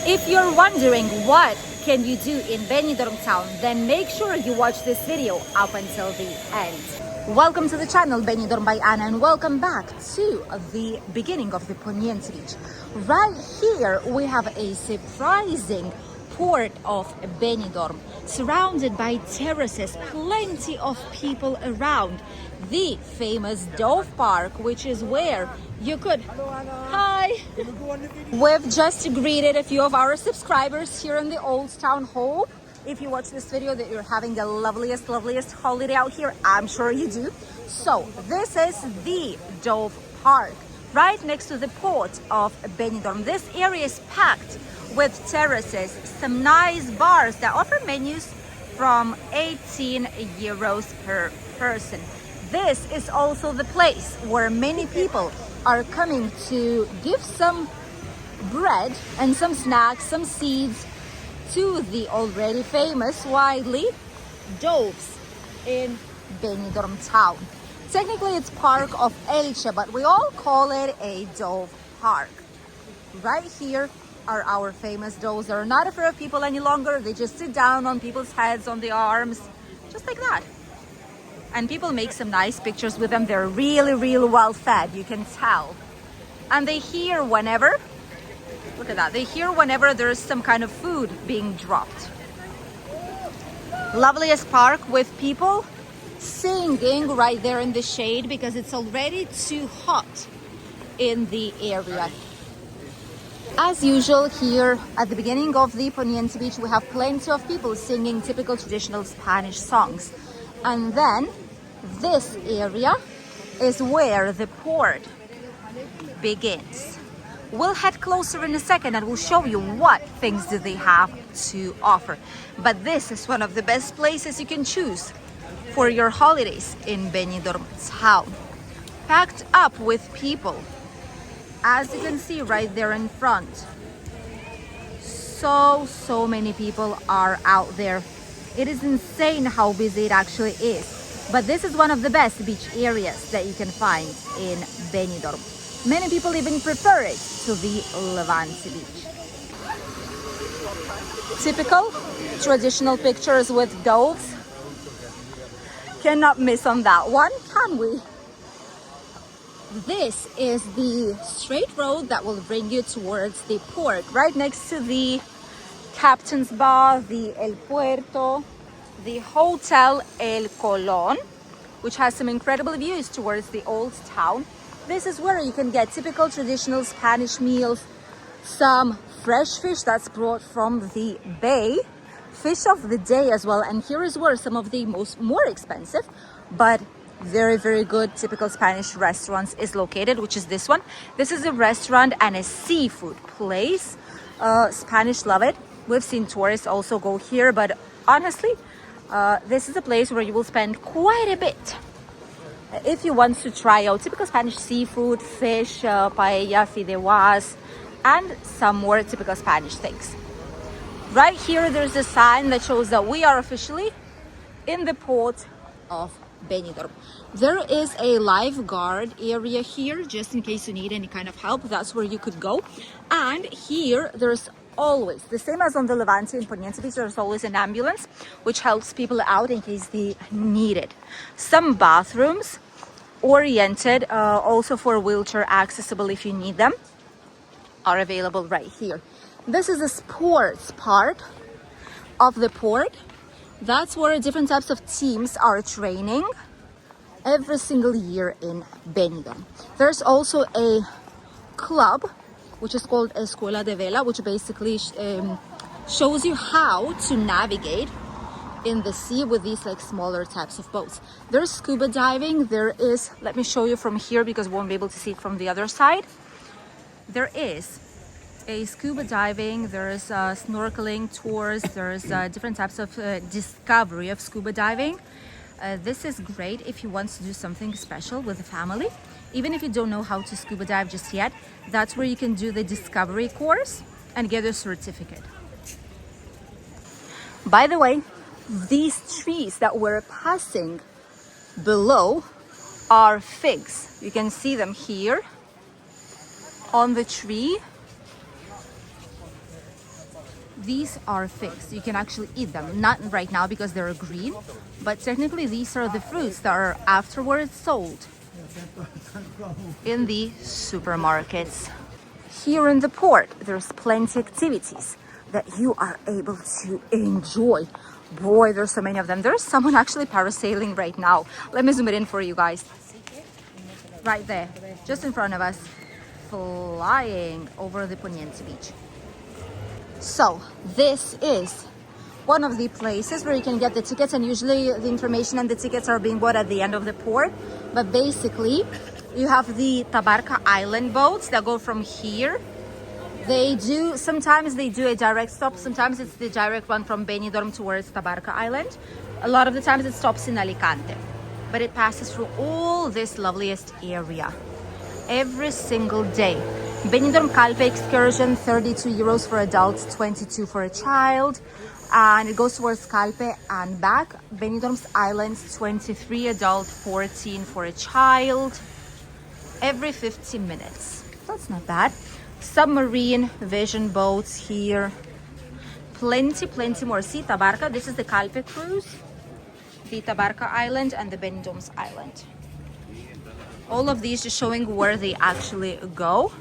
If you're wondering what can you do in Benidorm town, then make sure you watch this video up until the end. Welcome to the channel Benidorm by Anna, and welcome back to the beginning of the Poniente beach. Right here we have a surprising Port of Benidorm, surrounded by terraces, plenty of people around. The famous Dove Park, which is where you could... Hi! We've just greeted a few of our subscribers here in the Old Town. Hope if you watch this video that you're having the loveliest holiday out here. I'm sure you do. So this is the Dove Park, right next to the Port of Benidorm. This area is packed with terraces, some nice bars that offer menus from 18 euros per person. This is also the place where many people are coming to give some bread and some snacks, some seeds to the already famous, widely, doves in Benidorm town. Technically it's Park of Elche, but we all call it a Dove Park. Right here are our famous doves. They're not afraid of people any longer. They just sit down on people's heads, on the arms, just like that. And people make some nice pictures with them. They're really well fed, you can tell. And they hear whenever, look at that, they hear whenever there's some kind of food being dropped. Loveliest park with people singing right there in the shade because it's already too hot in the area. As usual, here at the beginning of the Poniente beach, we have plenty of people singing typical traditional Spanish songs. And then this area is where the port begins. We'll head closer in a second and we'll show you what things do they have to offer. But this is one of the best places you can choose for your holidays in Benidorm town. Packed up with people. As you can see right there in front, so many people are out there. It is insane how busy it actually is. But this is one of the best beach areas that you can find in Benidorm. Many people even prefer it to the Levante beach. Typical traditional pictures with doves. Cannot miss on that one, can we? This is the straight road that will bring you towards the port, right next to the Captain's Bar, the El Puerto, the Hotel El Colón, which has some incredible views towards the old town. This is where you can get typical traditional Spanish meals, some fresh fish that's brought from the bay, fish of the day as well. And here is where some of the more expensive, but very good typical Spanish restaurants is located, which is this one. This is a restaurant and a seafood place. Spanish love it. We've seen tourists also go here, but honestly, this is a place where you will spend quite a bit if you want to try out typical Spanish seafood, fish, paella, fideuás, and some more typical Spanish things. Right here, there's a sign that shows that we are officially in the Port of Benidorm. There is a lifeguard area here just in case you need any kind of help. That's where you could go. And here there's always, the same as on the Levante and Poniente beach, there's always an ambulance which helps people out in case they need it. Some bathrooms oriented also for wheelchair accessible if you need them are available right here. This is a sports part of the port. That's where different types of teams are training every single year in Benidorm. There's also a club which is called Escuela de Vela, which basically shows you how to navigate in the sea with these like smaller types of boats. There's scuba diving. There is, let me show you from here because we won't be able to see it from the other side. There is a scuba diving, there's snorkeling tours, there's different types of discovery of scuba diving. This is great if you want to do something special with the family. Even if you don't know how to scuba dive just yet, that's where you can do the discovery course and get a certificate. By the way, these trees that we're passing below are figs. You can see them here on the tree. these are figs. You can actually eat them, not right now because they're green, but technically these are the fruits that are afterwards sold in the supermarkets. Here in the port, there's plenty of activities that you are able to enjoy. Boy, there's so many of them. There's someone actually parasailing right now. Let me zoom it in for you guys. Right there, just in front of us, flying over the Poniente beach. So this is one of the places where you can get the tickets, and usually the information and the tickets are being bought at the end of the port. But basically, you have the Tabarca Island boats that go from here. Sometimes they do a direct stop, sometimes it's the direct one from Benidorm towards Tabarca Island. A lot of the times it stops in Alicante, but it passes through all this loveliest area every single day. Benidorm Calpe excursion, 32 euros for adults, 22 for a child, and it goes towards Calpe and back. Benidorm's Islands, 23 adult, 14 for a child, every 15 minutes. That's not bad. Submarine vision boats here, plenty more. See, Tabarca, this is the Calpe cruise, the Tabarca Island and the Benidorm's Island. All of these just showing where they actually go.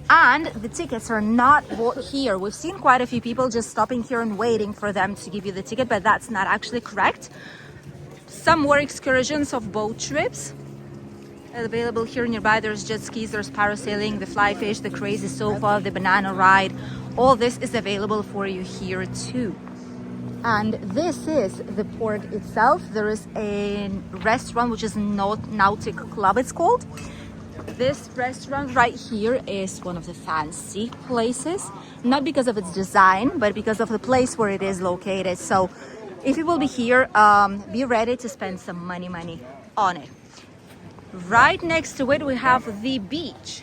And the tickets are not bought here. We've seen quite a few people just stopping here and waiting for them to give you the ticket, but that's not actually correct. Some were excursions of boat trips available here nearby. There's jet skis, there's parasailing, the fly fish, the crazy sofa, the banana ride. All this is available for you here too. And this is the port itself. There is a restaurant which is Nautic Club, it's called. This restaurant right here is one of the fancy places, not because of its design, but because of the place where it is located. So if you will be here, be ready to spend some money on it. Right next to it, we have the beach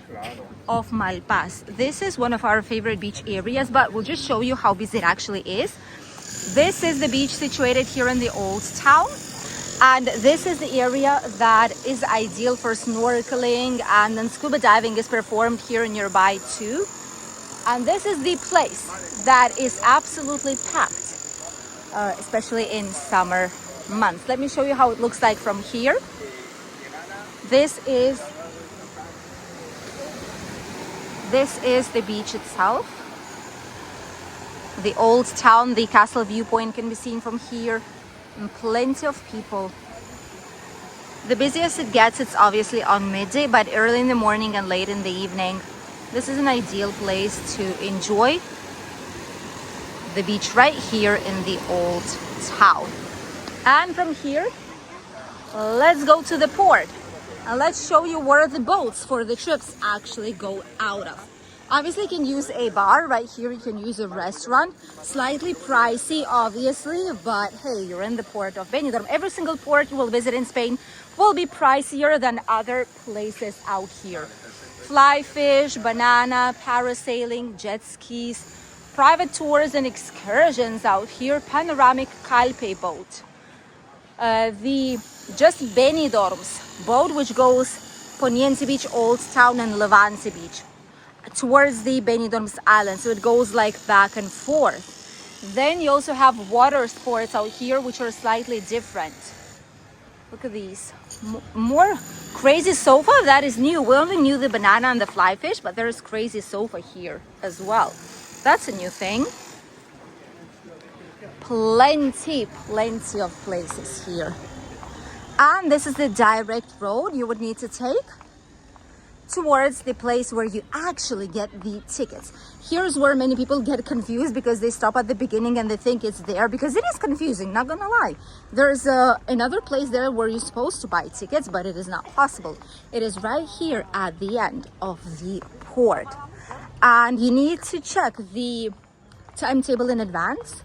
of Malpas. This is one of our favorite beach areas, but we'll just show you how busy it actually is. This is the beach situated here in the old town, and this is the area that is ideal for snorkeling, and then scuba diving is performed here nearby too. And this is the place that is absolutely packed, especially in summer months. Let me show you how it looks like from here. This is the beach itself. The old town, the castle viewpoint can be seen from here, and plenty of people. The busiest it gets, it's obviously on midday, but early in the morning and late in the evening, this is an ideal place to enjoy the beach right here in the old town. And from here, let's go to the port. And let's show you where the boats for the trips actually go out of. Obviously, you can use a bar. Right here, you can use a restaurant. Slightly pricey, obviously, but hey, you're in the port of Benidorm. Every single port you will visit in Spain will be pricier than other places out here. Fly fish, banana, parasailing, jet skis, private tours and excursions out here, panoramic Calpe boat. Just Benidorm's boat, which goes Poniente Beach, Old Town, and Levante Beach towards the Benidorm's Island. So it goes like back and forth. Then you also have water sports out here, which are slightly different. Look at these. More crazy sofa, that is new. We only knew the banana and the fly fish, but there's crazy sofa here as well. That's a new thing. Plenty of places here. And this is the direct road you would need to take towards the place where you actually get the tickets. Here's where many people get confused because they stop at the beginning and they think it's there, because it is confusing, not gonna lie. There's another place there where you're supposed to buy tickets, but it is not possible. It is right here at the end of the port. And you need to check the timetable in advance,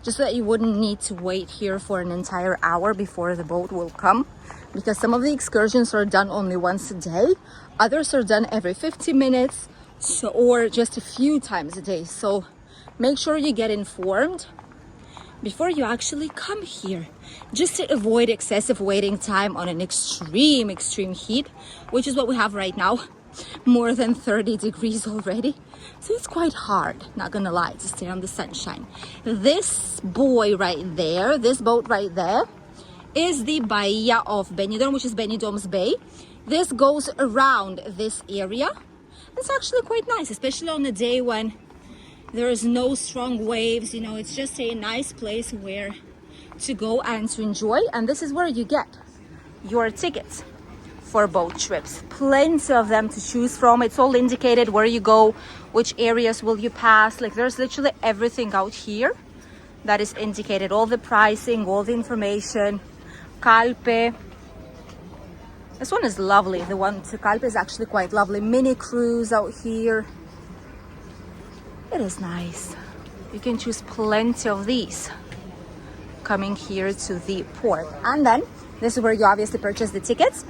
just so that you wouldn't need to wait here for an entire hour before the boat will come, because some of the excursions are done only once a day, others are done every 50 minutes, or just a few times a day. So make sure you get informed before you actually come here, just to avoid excessive waiting time on an extreme heat, which is what we have right now. more than 30 degrees already. So it's quite hard, not gonna lie, to stay on the sunshine. This boy right there, this boat right there, is the Bahia of Benidorm, which is Benidorm's Bay. This goes around this area. It's actually quite nice, especially on a day when there is no strong waves. You know, it's just a nice place where to go and to enjoy. And this is where you get your tickets for boat trips. Plenty of them to choose from. It's all indicated where you go, which areas will you pass. Like, there's literally everything out here that is indicated, all the pricing, all the information. Calpe, this one is lovely. The one to Calpe is actually quite lovely. Mini cruise out here. It is nice. You can choose plenty of these coming here to the port. And then this is where you obviously purchase the tickets,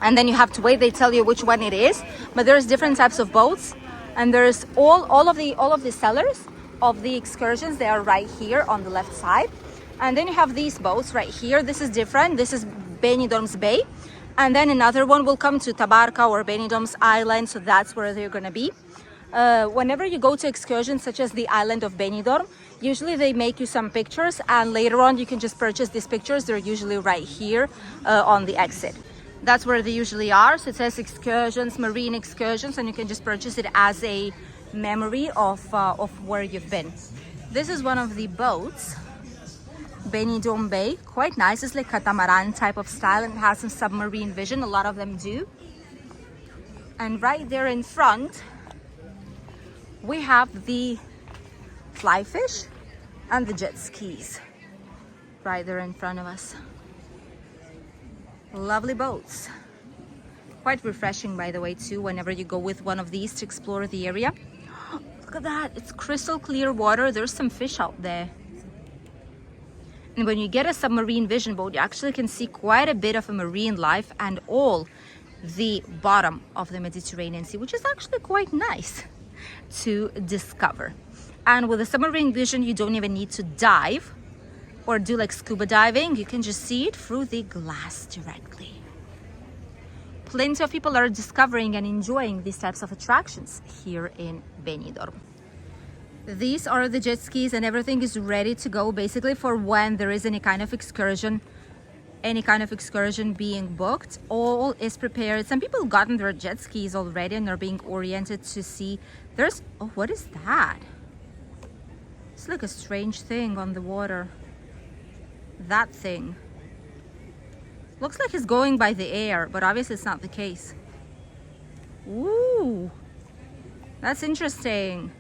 and then you have to wait. They tell you which one it is, but there's different types of boats, and there's all of the sellers of the excursions. They are right here on the left side. And then you have these boats right here. This is different. This is Benidorm's Bay, and then another one will come to Tabarca or Benidorm's Island, so that's where they're gonna be. Whenever you go to excursions such as the island of Benidorm, usually they make you some pictures, and later on you can just purchase these pictures. They're usually right here on the exit. That's where they usually are. So it says excursions, marine excursions, and you can just purchase it as a memory of where you've been. This is one of the boats, Benidorm Bay. Quite nice. It's like catamaran type of style, and it has some submarine vision. A lot of them do. And right there in front we have the fly fish and the jet skis right there in front of us. Lovely boats. Quite refreshing, by the way, too, whenever you go with one of these to explore the area. Look at that. It's crystal clear water. There's some fish out there. And when you get a submarine vision boat, you actually can see quite a bit of a marine life and all the bottom of the Mediterranean Sea, which is actually quite nice to discover. And with a submarine vision, you don't even need to dive or do like scuba diving. You can just see it through the glass directly. Plenty of people are discovering and enjoying these types of attractions here in Benidorm. These are the jet skis, and everything is ready to go basically for when there is any kind of excursion being booked. All is prepared. Some people gotten their jet skis already and are being oriented to see. There's, oh, what is that? It's like a strange thing on the water. That thing looks like it's going by the air, but obviously it's not the case. Ooh, that's interesting.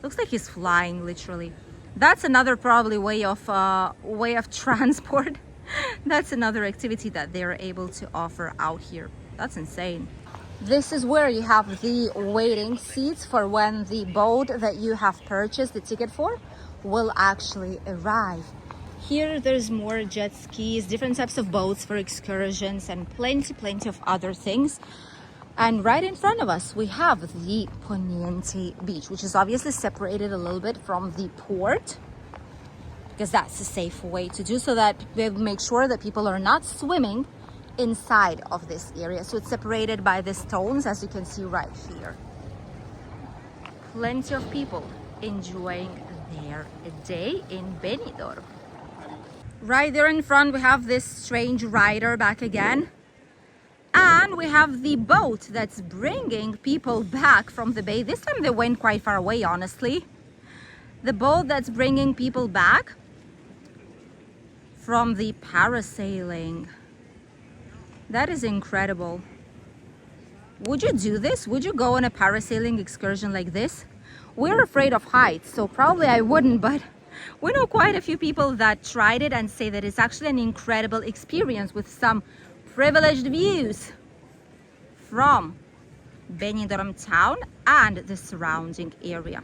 Looks like he's flying, literally. That's another probably way of transport. That's another activity that they're able to offer out here. That's insane. This is where you have the waiting seats for when the boat that you have purchased the ticket for will actually arrive. Here there's more jet skis, different types of boats for excursions, and plenty of other things. And right in front of us, we have the Poniente beach, which is obviously separated a little bit from the port, because that's a safe way to do, so that we make sure that people are not swimming inside of this area. So it's separated by the stones, as you can see right here. Plenty of people enjoying their day in Benidorm. Right there in front, we have this strange rider back again. And we have the boat that's bringing people back from the bay. This time they went quite far away, honestly. The boat that's bringing people back from the parasailing. That is incredible. Would you do this? Would you go on a parasailing excursion like this? We're afraid of heights, so probably I wouldn't, but we know quite a few people that tried it and say that it's actually an incredible experience with some privileged views from Benidorm town and the surrounding area.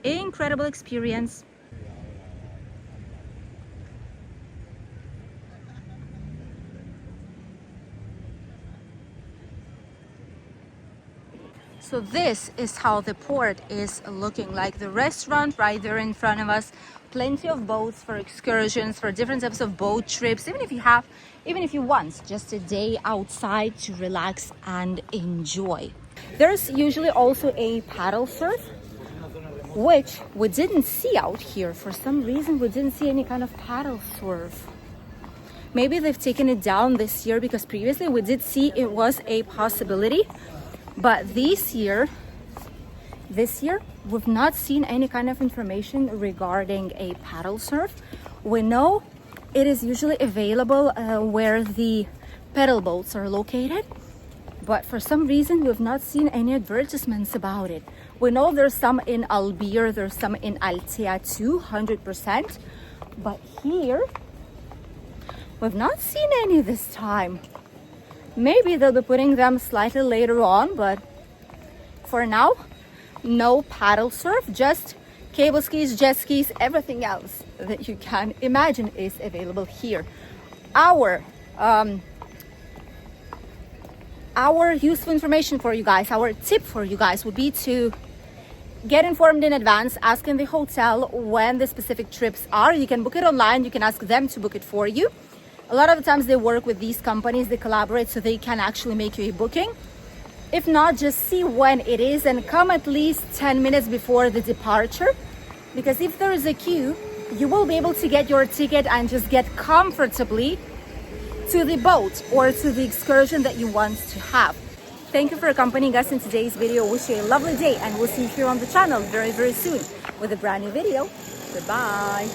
Incredible experience. So this is how the port is looking like. The restaurant right there in front of us. Plenty of boats for excursions, for different types of boat trips. Even if you want just a day outside to relax and enjoy. There's usually also a paddle surf, which we didn't see out here. For some reason, we didn't see any kind of paddle surf. Maybe they've taken it down this year, because previously we did see it was a possibility. But this year, we've not seen any kind of information regarding a paddle surf. We know it is usually available where the pedal boats are located, but for some reason we've not seen any advertisements about it. We know there's some in Albir, there's some in Altea too, 100%, but here we've not seen any this time. Maybe they'll be putting them slightly later on, but for now, no paddle surf, just cable skis, jet skis, everything else that you can imagine is available here. Our useful information for you guys, our tip for you guys would be to get informed in advance, ask in the hotel when the specific trips are. You can book it online, you can ask them to book it for you. A lot of the times they work with these companies, they collaborate, so they can actually make you a booking. If not, just see when it is and come at least 10 minutes before the departure, because if there is a queue, you will be able to get your ticket and just get comfortably to the boat or to the excursion that you want to have. Thank you for accompanying us in today's video. Wish you a lovely day, and we'll see you here on the channel very, very soon with a brand new video. Goodbye.